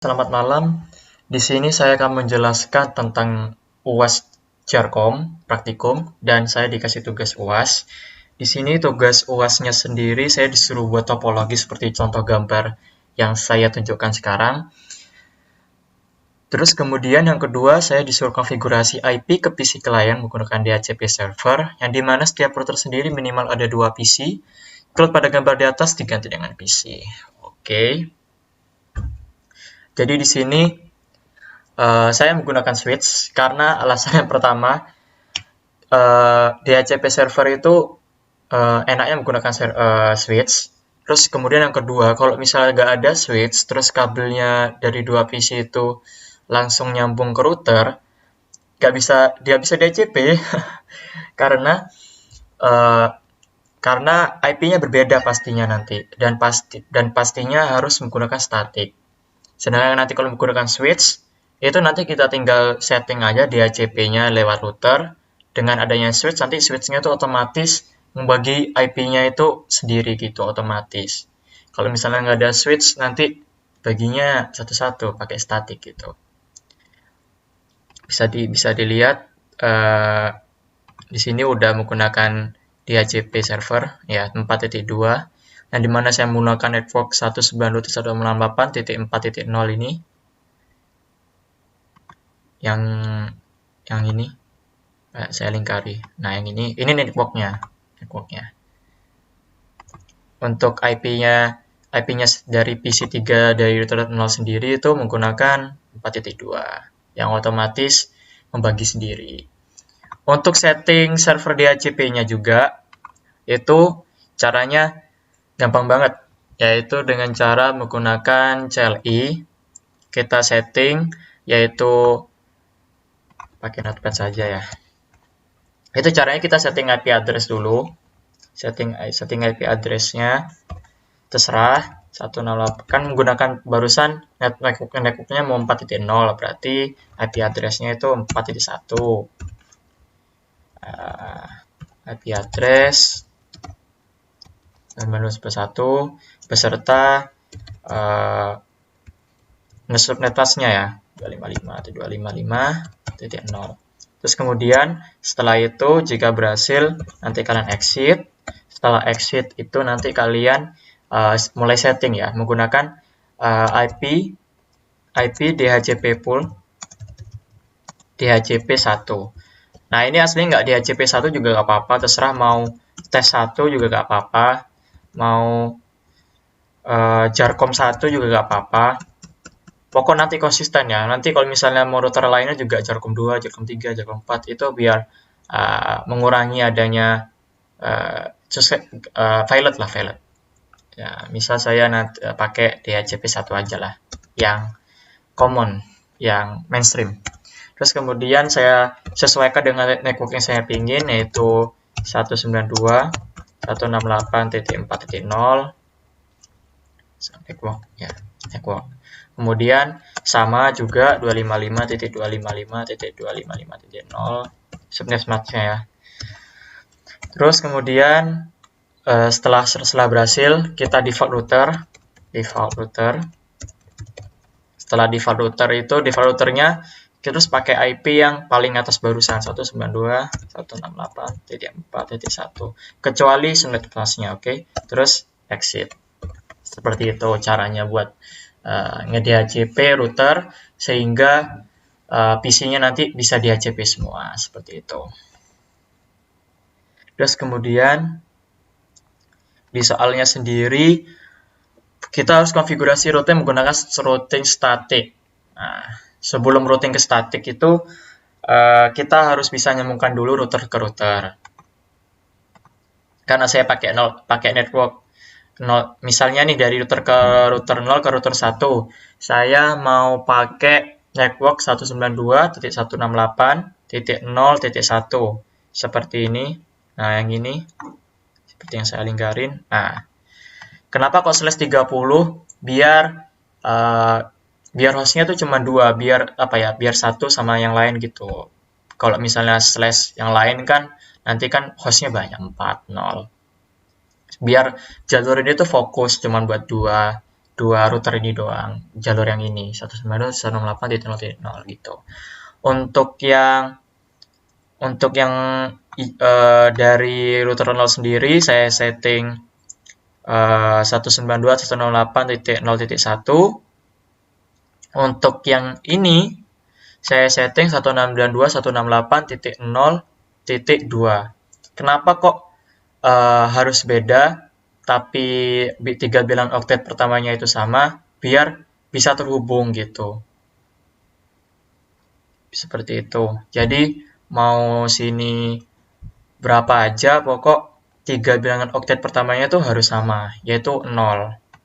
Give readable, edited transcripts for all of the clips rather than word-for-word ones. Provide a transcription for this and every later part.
Selamat malam. Di sini saya akan menjelaskan tentang UAS Jarkom praktikum dan saya dikasih tugas UAS. Di sini tugas UASnya sendiri saya disuruh buat topologi seperti contoh gambar yang saya tunjukkan sekarang. Terus kemudian yang kedua saya disuruh konfigurasi IP ke PC klien menggunakan DHCP server yang dimana setiap router sendiri minimal ada 2 PC. Kalau pada gambar di atas diganti dengan PC. Oke. Jadi di sini saya menggunakan switch karena alasan yang pertama, DHCP server itu enaknya menggunakan switch. Terus kemudian yang kedua, kalau misalnya nggak ada switch, terus kabelnya dari 2 PC itu langsung nyambung ke router, dia bisa DHCP karena IP-nya berbeda pastinya nanti dan pastinya harus menggunakan static. Sedangkan nanti kalau menggunakan switch, itu nanti kita tinggal setting aja DHCP-nya lewat router. Dengan adanya switch, nanti switch-nya itu otomatis membagi IP-nya itu sendiri gitu, otomatis. Kalau misalnya nggak ada switch, nanti baginya satu-satu pakai static gitu. Bisa dilihat di sini udah menggunakan DHCP server ya 4.2 yang dimana saya menggunakan network 192.168.4.0 ini yang ini saya lingkari. Nah yang ini networknya. Untuk IP-nya dari PC3 dari router 0 sendiri itu menggunakan 4.2 yang otomatis membagi sendiri. Untuk setting server DHCP-nya juga itu caranya gampang banget, yaitu dengan cara menggunakan CLI. Kita setting yaitu pakai notepad saja ya. Itu caranya kita setting IP address dulu. Setting IP address-nya terserah 108 kan menggunakan barusan network-nya mau 4.0 berarti IP address-nya itu 4.1. IP address 19.1 beserta nge-subnet path-nya ya 255 atau 255.0. Terus kemudian setelah itu jika berhasil nanti kalian exit. Setelah exit itu nanti kalian mulai setting ya menggunakan IP DHCP pool DHCP 1. Nah ini aslinya nggak DHCP 1 juga nggak apa-apa, terserah mau tes 1 juga nggak apa-apa, mau Jarkom 1 juga nggak apa-apa. Pokok nanti konsisten ya. Nanti kalau misalnya mau router lainnya juga Jarkom 2, Jarkom 3, Jarkom 4 itu biar mengurangi adanya violet. Ya, misal saya nanti pakai DHCP 1 aja lah, yang common, yang mainstream. Terus kemudian saya sesuaikan dengan network yang saya pingin yaitu 192.168.4.0 network. Kemudian sama juga 255.255.255.0 subnet match-nya ya. Terus kemudian setelah berhasil kita default router. Setelah default router itu default routernya kita terus pakai IP yang paling atas barusan 192.168.4.1 kecuali subnet path-nya, oke. Terus exit. Seperti itu caranya buat nge-DHCP router sehingga PC-nya nanti bisa DHCP semua seperti itu. Terus kemudian di soalnya sendiri kita harus konfigurasi routing menggunakan routing static. Nah, sebelum routing ke static itu kita harus bisa nyambungkan dulu router ke router. Karena saya pakai network 0, misalnya nih dari router ke router 0 ke router 1, saya mau pakai network 192.168.0.1 seperti ini. Nah, yang ini seperti yang saya lingkarin. Nah, kenapa kok slash 30? Biar hostnya tuh cuma 2, biar satu sama yang lain gitu. Kalau misalnya slash yang lain kan nanti kan hostnya banyak 4, 0. Biar jalur ini tuh fokus cuma buat 2 dua router ini doang, jalur yang ini 192.168.0.0 gitu. Untuk yang dari router 0 sendiri saya setting 192.168.0.1. Untuk yang ini saya setting 192.168.0.2. Kenapa kok harus beda tapi 3 bilangan oktet pertamanya itu sama? Biar bisa terhubung gitu. Seperti itu. Jadi mau sini berapa aja, pokok 3 bilangan oktet pertamanya tuh harus sama, yaitu 0.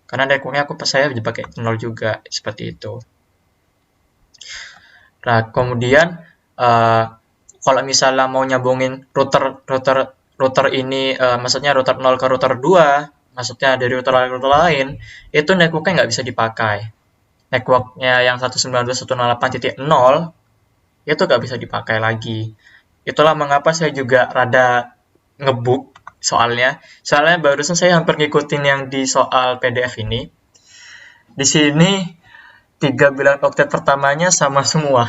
Karena networknya saya dipakai 0 juga, seperti itu. Nah, kemudian kalau misalnya mau nyambungin router ini, maksudnya router 0 ke router 2, maksudnya dari router lain, itu networknya nggak bisa dipakai. Networknya yang 192.168.0 itu nggak bisa dipakai lagi. Itulah mengapa saya juga rada ngebug soalnya barusan saya hampir ngikutin yang di soal PDF ini. Di sini 3 bilangan oktet pertamanya sama semua.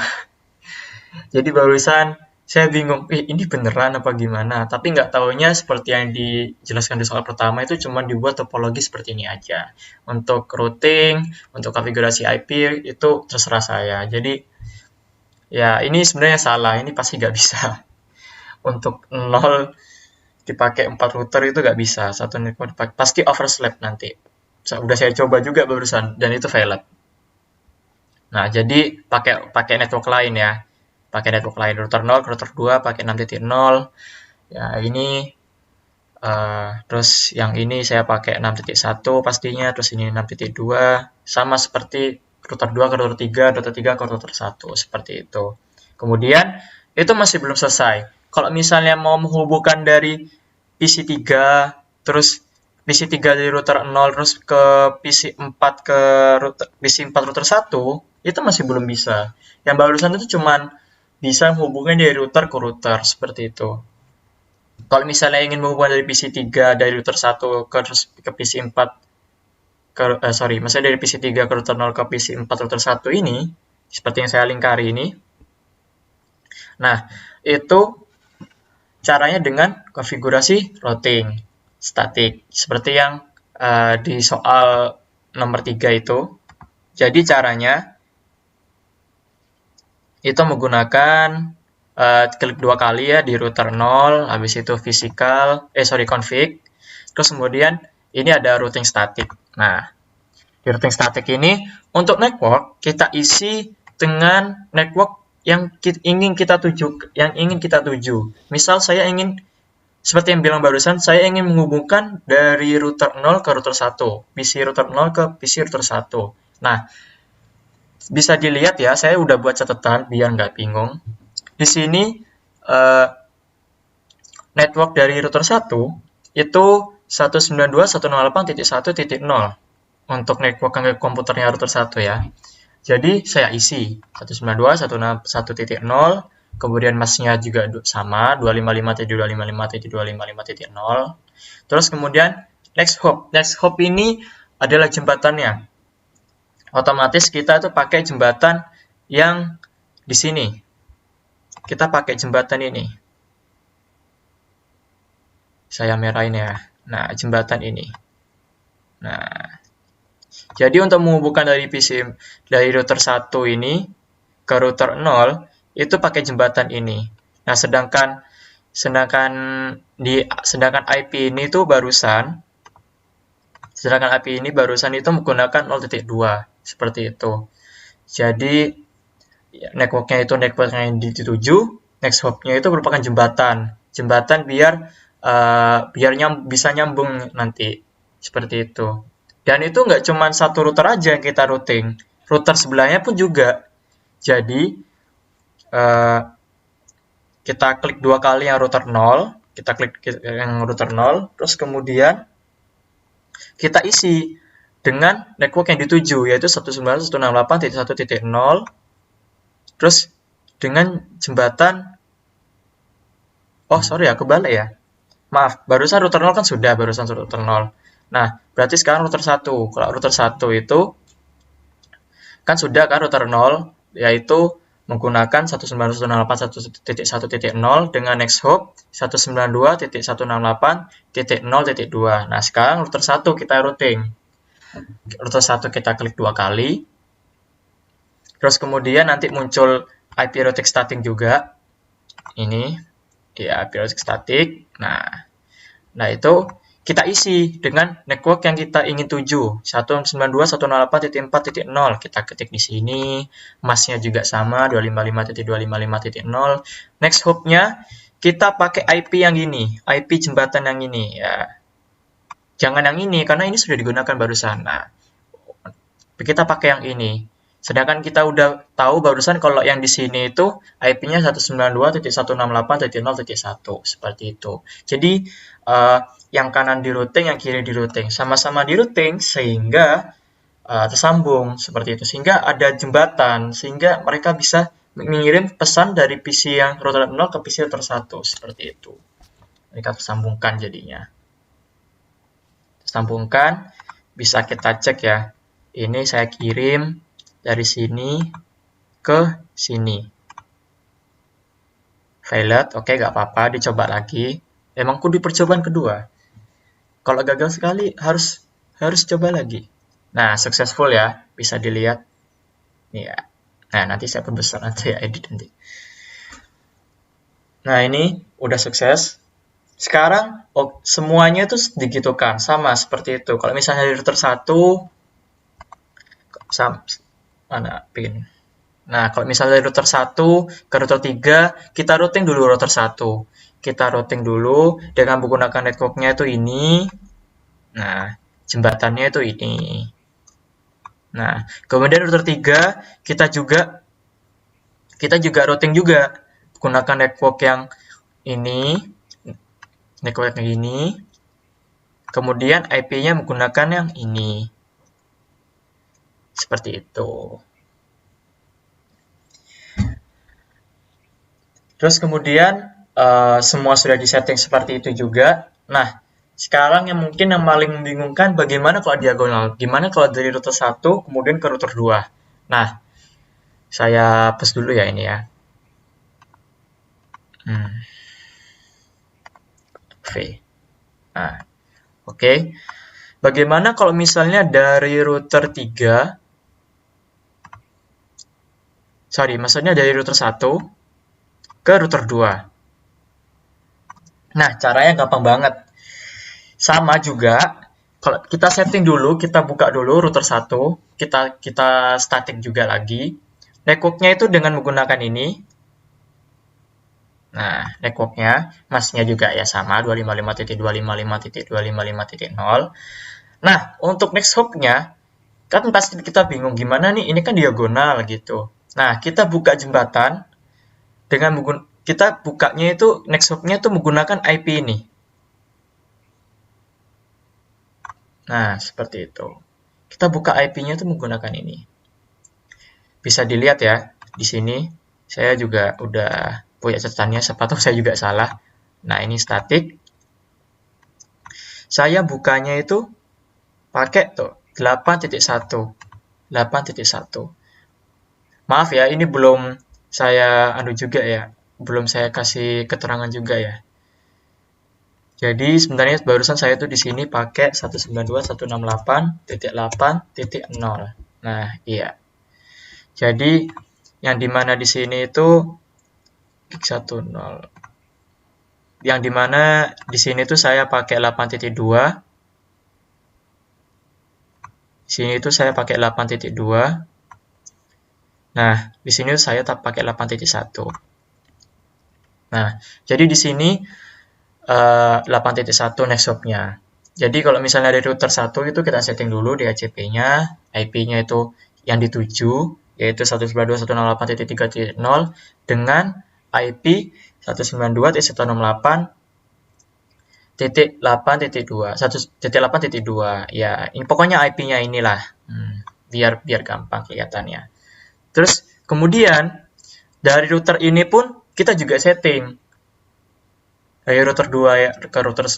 Jadi barusan saya bingung, ini beneran apa gimana? Tapi nggak taunya seperti yang dijelaskan di soal pertama itu cuma dibuat topologi seperti ini aja. Untuk routing, untuk konfigurasi IP itu terserah saya. Jadi ya ini sebenarnya salah, ini pasti nggak bisa. Untuk 0 dipakai 4 router itu nggak bisa. Satu network dipakai, pasti overlap nanti. Udah saya coba juga barusan, dan itu failed. Nah, jadi pakai network lain ya. Pakai network lain, router 0 ke router 2 pakai 6.0. Ya, ini terus yang ini saya pakai 6.1 pastinya, terus ini 6.2. Sama seperti router 2 ke router 3, router 3 ke router 1, seperti itu. Kemudian, itu masih belum selesai. Kalau misalnya mau menghubungkan dari PC3, terus PC3 dari router 0, terus ke PC4 ke PC4 router 1, itu masih belum bisa. Yang barusan itu cuman bisa menghubungkan dari router ke router, seperti itu. Kalau misalnya ingin menghubungkan dari PC3 dari router 1 ke PC4, maksudnya dari PC3 ke router 0 ke PC4 router 1 ini, seperti yang saya lingkari ini. Nah, itu caranya dengan konfigurasi routing statik, seperti yang di soal nomor 3 itu. Jadi caranya itu menggunakan klik 2 kali ya di router 0, habis itu config, terus kemudian ini ada routing statik. Nah, di routing statik ini untuk network kita isi dengan network yang ingin kita tuju. Misal saya ingin, seperti yang bilang barusan, saya ingin menghubungkan dari router 0 ke router 1, PC router 0 ke PC router 1. Nah, bisa dilihat ya, saya udah buat catatan biar nggak bingung. Di sini network dari router 1 itu 192.168.1.0 untuk network komputernya router 1 ya. Jadi saya isi 192.168.1.0, kemudian masnya juga sama 255.255.255.0. Terus kemudian next hop ini adalah jembatannya. Otomatis kita tuh pakai jembatan yang di sini. Kita pakai jembatan ini. Saya merahin ya. Nah, jembatan ini. Nah, jadi untuk menghubungkan dari router 1 ini ke router 0 itu pakai jembatan ini. Nah, sedangkan IP ini tuh barusan itu menggunakan 0.2 seperti itu. Jadi networknya itu network yang dituju, next hop-nya itu merupakan jembatan biar bisa nyambung nanti, seperti itu. Dan itu nggak cuma satu router aja yang kita routing, router sebelahnya pun juga. Jadi kita klik 2 kali yang router 0, terus kemudian kita isi dengan network yang dituju, yaitu 192.168.1.0, terus dengan jembatan, kebalik ya. Maaf, barusan router 0 kan sudah, barusan router 0. Nah, Berarti sekarang router 1. Kalau router 1 itu kan sudah kan router 0, yaitu menggunakan 192.168.1.0 dengan next hop 192.168.0.2. Nah, sekarang router 1 kita routing. Router 1 kita klik 2 kali. Terus kemudian nanti muncul IP routing static juga. Ini ya IP routing static. Nah, itu kita isi dengan network yang kita ingin tuju, 192.168.4.0. Kita ketik di sini, masnya juga sama, 255.255.0. Next hop-nya kita pakai IP yang ini, IP jembatan yang ini ya. Jangan yang ini karena ini sudah digunakan barusan. Nah, kita pakai yang ini. Sedangkan kita udah tahu barusan kalau yang di sini itu IP-nya 192.168.0.1 seperti itu. Jadi yang kanan di routing, yang kiri di routing, sama-sama di routing sehingga tersambung seperti itu. Sehingga ada jembatan, sehingga mereka bisa mengirim pesan dari PC yang router 0 ke PC router 1 seperti itu. Mereka tersambungkan jadinya. Tersambungkan, bisa kita cek ya. Ini saya kirim dari sini ke sini. Failed, oke gak apa-apa, dicoba lagi. Emang kudu percobaan kedua. Kalau gagal sekali harus coba lagi. Nah, successful ya, bisa dilihat. Nih ya. Nah, nanti saya perbesar nanti ya, edit nanti. Nah, ini udah sukses. Sekarang semuanya itu digitukan, sama seperti itu. Kalau misalnya di router 1 mana pin. Nah, kalau misalnya dari router 1 ke router 3, kita routing dulu router 1. Kita routing dulu dengan menggunakan networknya itu ini. Nah, jembatannya itu ini. Nah, kemudian router 3, kita juga routing juga menggunakan network yang ini, network yang ini. Kemudian IP-nya menggunakan yang ini. Seperti itu. Terus kemudian semua sudah disetting seperti itu juga. Nah, sekarang yang mungkin yang paling membingungkan bagaimana kalau diagonal? Gimana kalau dari router 1 kemudian ke router 2? Nah, saya hapus dulu ya ini ya. V. Nah, oke. Bagaimana kalau misalnya dari router 3, maksudnya dari router 1 ke router 2. Nah, caranya gampang banget. Sama juga, kalau kita setting dulu, kita buka dulu router 1, kita static juga lagi. Networknya itu dengan menggunakan ini. Nah, networknya, masnya juga ya sama, 255.255.255.0. Nah, untuk next hop-nya, kan pasti kita bingung gimana nih, ini kan diagonal gitu. Nah, kita buka jembatan dengan kita bukanya itu next hop-nya itu menggunakan IP ini. Nah, seperti itu. Kita buka IP-nya itu menggunakan ini. Bisa dilihat ya, di sini saya juga udah punya catatannya, siapa tahu saya juga salah. Nah, ini static. Saya bukanya itu pakai tuh 8.1. 8.1. Maaf ya, ini belum saya juga ya. Belum saya kasih keterangan juga ya. Jadi sebenarnya barusan saya tuh di sini pakai 192.168.8.0. Nah, iya. Jadi yang dimana di sini itu 10. Yang dimana di sini tuh saya pakai 8.2. Di sini itu saya pakai 8.2. Nah, di sini saya tak pakai 8.1. Nah, jadi di sini 8.1 next hop-nya. Jadi kalau misalnya dari router 1 itu kita setting dulu DHCP-nya, IP-nya itu yang dituju, yaitu 192.168.3.0 dengan IP 192.168.8.2, 1.8.2. Ya, ini pokoknya IP-nya inilah. Biar gampang kelihatannya. Terus kemudian dari router ini pun kita juga setting dari router 2 ya ke router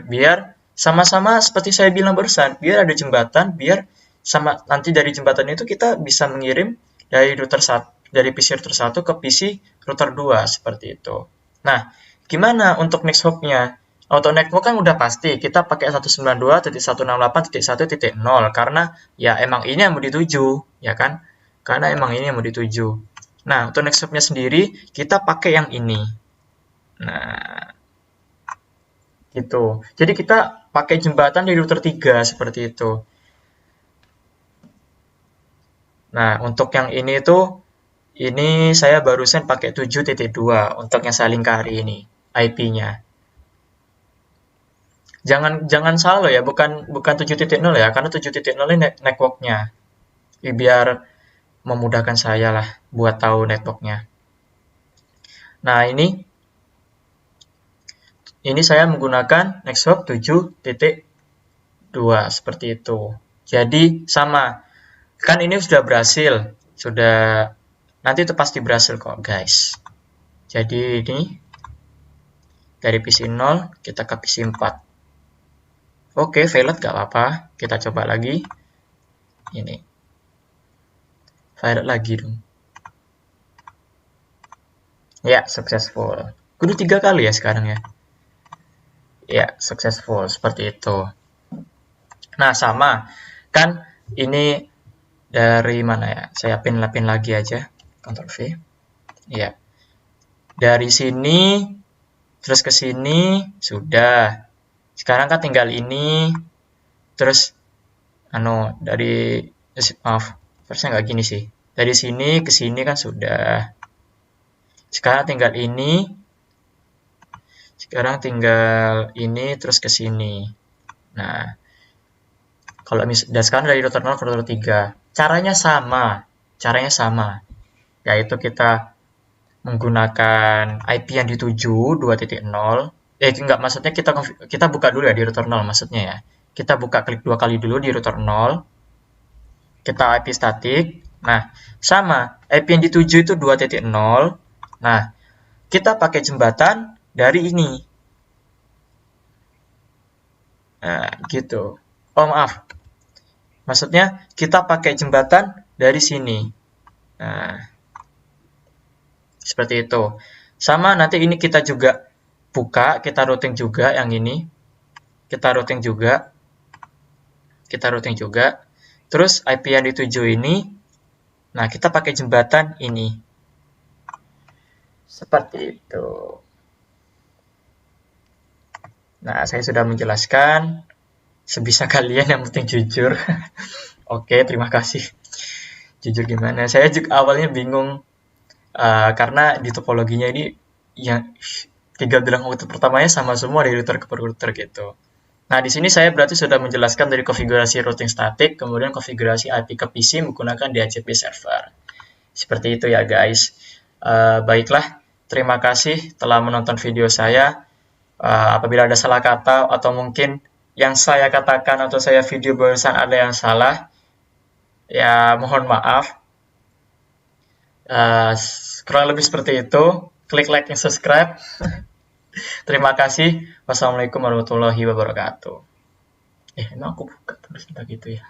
biar Sama-sama seperti saya bilang barusan, biar ada jembatan, biar sama nanti dari jembatan itu kita bisa mengirim dari dari PC router 1 ke PC router 2 seperti itu. Nah, gimana untuk next hop-nya? Auto network kan udah pasti kita pakai 192.168.1.0 karena ya emang ini yang mau dituju, ya kan? Karena emang ini yang mau dituju. Nah, untuk next hop-nya sendiri kita pakai yang ini. Nah, gitu. Jadi kita pakai jembatan di router 3 seperti itu. Nah, untuk yang ini tuh ini saya barusan pakai 7.2 untuk yang saling kari ini IP-nya. Jangan jangan salah ya, bukan bukan 7.0 ya, karena 7.0 ini networknya. Biar memudahkan saya lah buat tahu networknya. Nah, ini saya menggunakan Nexhop 7.2 seperti itu. Jadi sama. Kan ini sudah berhasil. Sudah nanti itu pasti berhasil kok, guys. Jadi ini dari PC 0 kita ke PC 4. Oke, failed gak apa-apa. Kita coba lagi. Ini. Failed lagi dong. Ya, successful. Kudu 3 kali ya sekarang ya. Ya, successful. Seperti itu. Nah, sama. Kan ini dari mana ya? Saya pin lagi aja. Ctrl V. Ya. Dari sini terus ke sini sudah. Sekarang kan tinggal ini terus dari maaf, harusnya nggak gini sih. Dari sini ke sini kan sudah. Sekarang tinggal ini. Sekarang tinggal ini terus ke sini. Nah, kalau dan sekarang dari router 0 ke router 3. Caranya sama. Caranya sama. Yaitu kita menggunakan IP yang dituju 2.0. Enggak, maksudnya kita buka dulu ya di router 0 maksudnya ya. Kita buka klik 2 kali dulu di router 0. Kita IP statik. Nah, sama. IP yang dituju itu 2.0. Nah, kita pakai jembatan dari ini. Nah, gitu. Oh, maaf. Maksudnya kita pakai jembatan dari sini. Nah, seperti itu. Sama nanti ini kita juga buka, kita routing juga yang ini. Kita routing juga. Kita routing juga. Terus IP yang dituju ini. Nah, kita pakai jembatan ini. Seperti itu. Nah, saya sudah menjelaskan. Sebisa kalian, yang penting jujur. Oke, terima kasih. Jujur gimana? Saya juga awalnya bingung. Karena di topologinya ini yang 3 gelang output pertamanya sama semua dari router ke router gitu. Nah, di sini saya berarti sudah menjelaskan dari konfigurasi routing statik, kemudian konfigurasi IP ke PC menggunakan DHCP server. Seperti itu ya guys. Baiklah, terima kasih telah menonton video saya. Apabila ada salah kata atau mungkin yang saya katakan atau saya video barusan ada yang salah, ya mohon maaf. Kurang lebih seperti itu. Klik like dan subscribe. Terima kasih. Wassalamualaikum warahmatullahi wabarakatuh. Emang aku buka terus entah gitu ya.